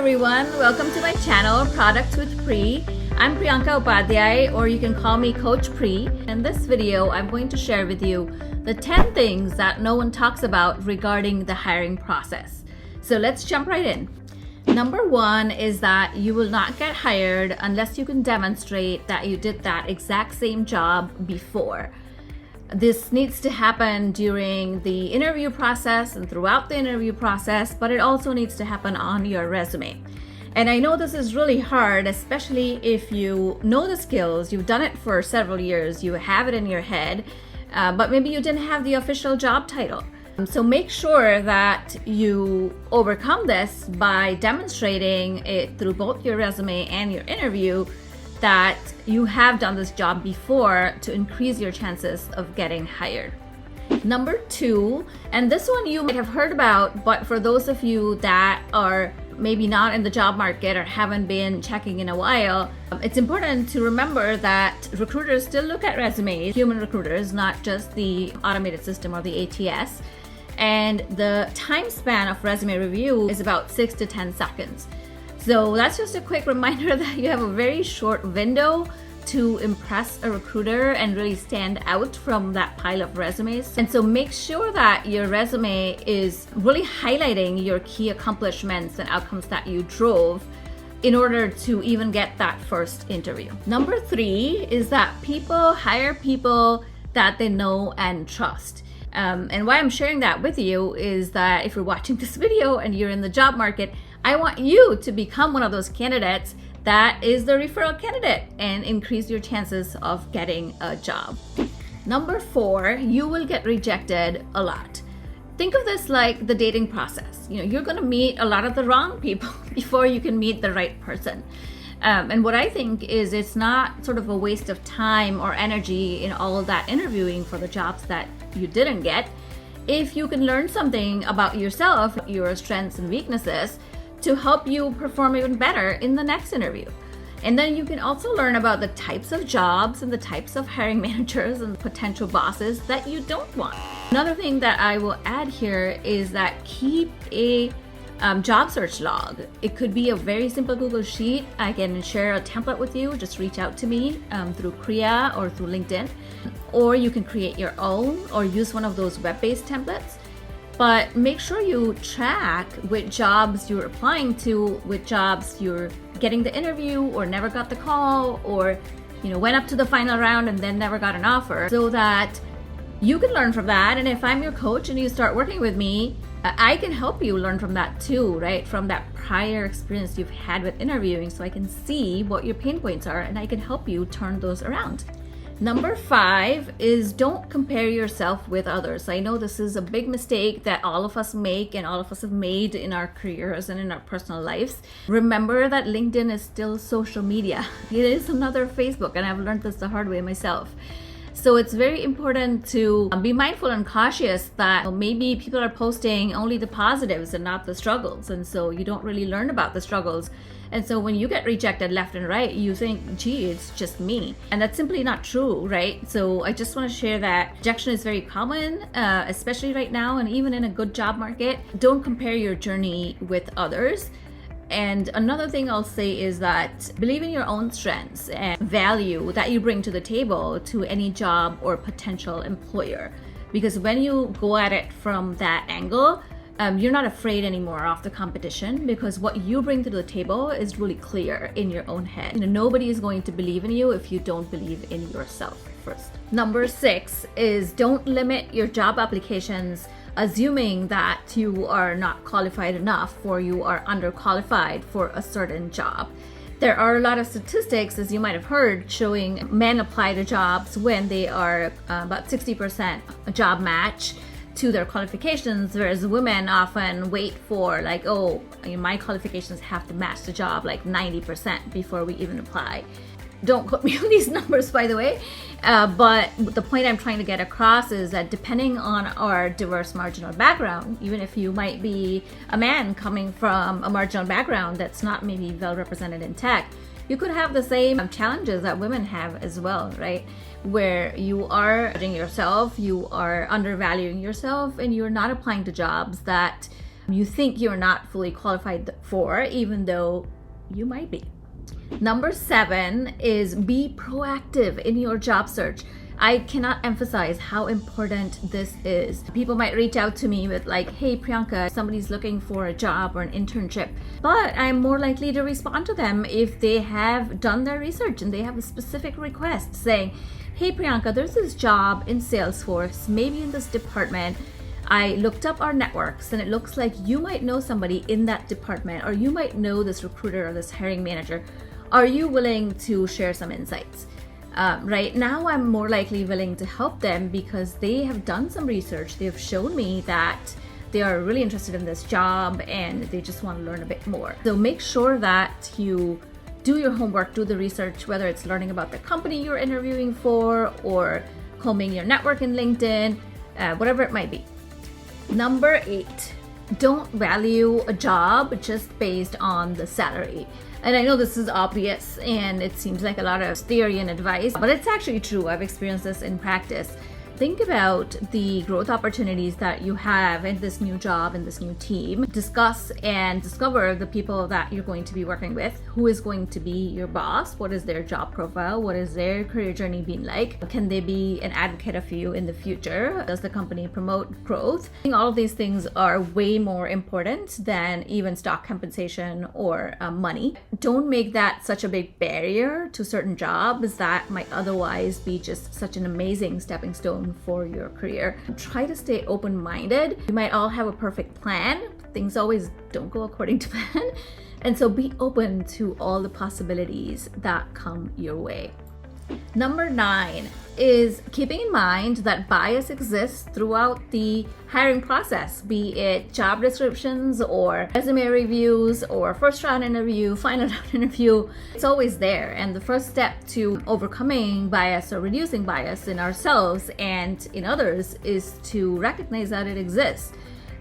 everyone, welcome to my channel, Products with Pri. I'm Priyanka Upadhyay, or you can call me Coach Pri. In this video, I'm going to share with you the 10 things that no one talks about regarding the hiring process. So let's jump right in. Number one is that you will not get hired unless you can demonstrate that you did that exact same job before. This needs to happen during the interview process and throughout the interview process, but it also needs to happen on your resume. And I know this is really hard, especially if you know the skills, you've done it for several years, you have it in your head, but maybe you didn't have the official job title. So make sure that you overcome this by demonstrating it through both your resume and your interview that you have done this job before to increase your chances of getting hired. Number two, and this one you might have heard about, but for those of you that are maybe not in the job market or haven't been checking in a while, it's important to remember that recruiters still look at resumes, human recruiters, not just the automated system or the ATS. And the time span of resume review is about 6 to 10 seconds. So that's just a quick reminder that you have a very short window to impress a recruiter and really stand out from that pile of resumes. And so make sure that your resume is really highlighting your key accomplishments and outcomes that you drove in order to even get that first interview. Number three is that people hire people that they know and trust. And why I'm sharing that with you is that if you're watching this video and you're in the job market, I want you to become one of those candidates that is the referral candidate and increase your chances of getting a job. Number four, you will get rejected a lot. Think of this like the dating process. You're going to meet a lot of the wrong people before you can meet the right person. And what I think is it's not sort of a waste of time or energy in all of that interviewing for the jobs that you didn't get. If you can learn something about yourself, your strengths and weaknesses, to help you perform even better in the next interview. And then you can also learn about the types of jobs and the types of hiring managers and potential bosses that you don't want. Another thing that I will add here is that keep a job search log. It could be a very simple Google Sheet. I can share a template with you. Just reach out to me through Kriya or through LinkedIn. Or you can create your own or use one of those web-based templates. But make sure you track which jobs you're applying to, which jobs you're getting the interview or never got the call, or went up to the final round and then never got an offer, so that you can learn from that. And if I'm your coach and you start working with me, I can help you learn from that too, right? From that prior experience you've had with interviewing, so I can see what your pain points are and I can help you turn those around. Number five is don't compare yourself with others. I know this is a big mistake that all of us make and all of us have made in our careers and in our personal lives. Remember that LinkedIn is still social media. It is another Facebook, and I've learned this the hard way myself. So it's very important to be mindful and cautious that maybe people are posting only the positives and not the struggles. And so you don't really learn about the struggles. And so when you get rejected left and right, you think, gee, it's just me. And that's simply not true, right? So I just want to share that rejection is very common, especially right now, and even in a good job market. Don't compare your journey with others. And another thing I'll say is that believe in your own strengths and value that you bring to the table to any job or potential employer. Because when you go at it from that angle, you're not afraid anymore of the competition, because what you bring to the table is really clear in your own head. Nobody is going to believe in you if you don't believe in yourself first. Number six is don't limit your job applications assuming that you are not qualified enough or you are underqualified for a certain job. There are a lot of statistics, as you might have heard, showing men apply to jobs when they are about 60% a job match to their qualifications, whereas women often wait for my qualifications have to match the job 90% before we even apply. Don't quote me on these numbers, by the way, but the point I'm trying to get across is that depending on our diverse marginal background, even if you might be a man coming from a marginal background that's not maybe well represented in tech, you could have the same challenges that women have as well, right? Where you are judging yourself, you are undervaluing yourself, and you're not applying to jobs that you think you're not fully qualified for, even though you might be. Number 7 is be proactive in your job search. I cannot emphasize how important this is. People might reach out to me with like, hey Priyanka, somebody's looking for a job or an internship. But I'm more likely to respond to them if they have done their research and they have a specific request saying, hey Priyanka, there's this job in Salesforce, maybe in this department. I looked up our networks and it looks like you might know somebody in that department, or you might know this recruiter or this hiring manager. Are you willing to share some insights? Right now, I'm more likely willing to help them because they have done some research. They have shown me that they are really interested in this job and they just want to learn a bit more. So make sure that you do your homework, do the research, whether it's learning about the company you're interviewing for or combing your network in LinkedIn, whatever it might be. Number 8, don't value a job just based on the salary. And I know this is obvious and it seems like a lot of theory and advice, but it's actually true. I've experienced this in practice. Think about the growth opportunities that you have in this new job, in this new team. Discuss and discover the people that you're going to be working with. Who is going to be your boss? What is their job profile? What is their career journey been like? Can they be an advocate of you in the future? Does the company promote growth? I think all of these things are way more important than even stock compensation or money. Don't make that such a big barrier to certain jobs that might otherwise be just such an amazing stepping stone for your career. Try to stay open-minded. You might all have a perfect plan. Things always don't go according to plan. And so be open to all the possibilities that come your way. Number 9 is keeping in mind that bias exists throughout the hiring process, be it job descriptions or resume reviews or first round interview, final round interview. It's always there. And the first step to overcoming bias or reducing bias in ourselves and in others is to recognize that it exists.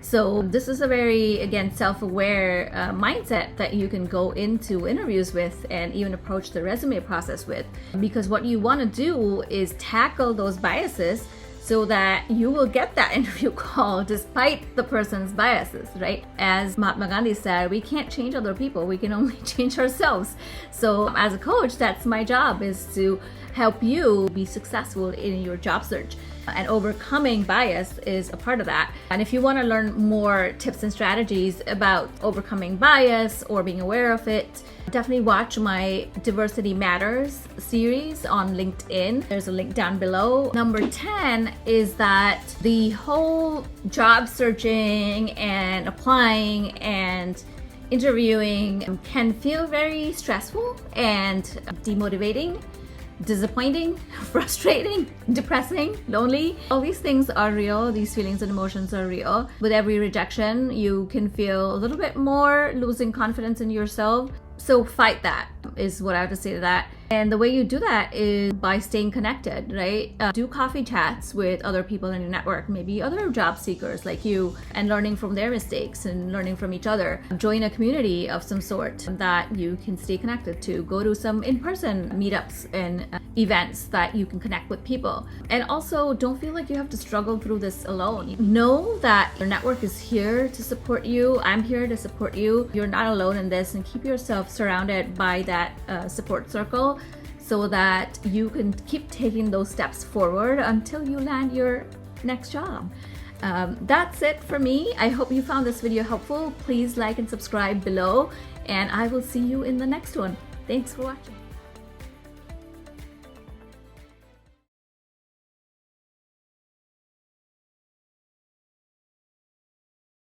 So this is a very, again, self-aware mindset that you can go into interviews with and even approach the resume process with. Because what you want to do is tackle those biases so that you will get that interview call despite the person's biases, right? As Mahatma Gandhi said, we can't change other people, we can only change ourselves. So as a coach, that's my job, is to help you be successful in your job search. And overcoming bias is a part of that. And if you want to learn more tips and strategies about overcoming bias or being aware of it, definitely watch my Diversity Matters series on LinkedIn. There's a link down below. Number 10 is that the whole job searching and applying and interviewing can feel very stressful and demotivating, disappointing, frustrating, depressing, lonely. All these things are real. These feelings and emotions are real. With every rejection, you can feel a little bit more losing confidence in yourself. So fight that, is what I have to say to that. And the way you do that is by staying connected, right? Do coffee chats with other people in your network, maybe other job seekers like you, and learning from their mistakes and learning from each other. Join a community of some sort that you can stay connected to. Go to some in-person meetups and events that you can connect with people. And also, don't feel like you have to struggle through this alone. Know that your network is here to support you. I'm here to support you. You're not alone in this, and keep yourself surrounded by that support circle, so that you can keep taking those steps forward until you land your next job. That's it for me. I hope you found this video helpful. Please like and subscribe below, and I will see you in the next one. Thanks for watching.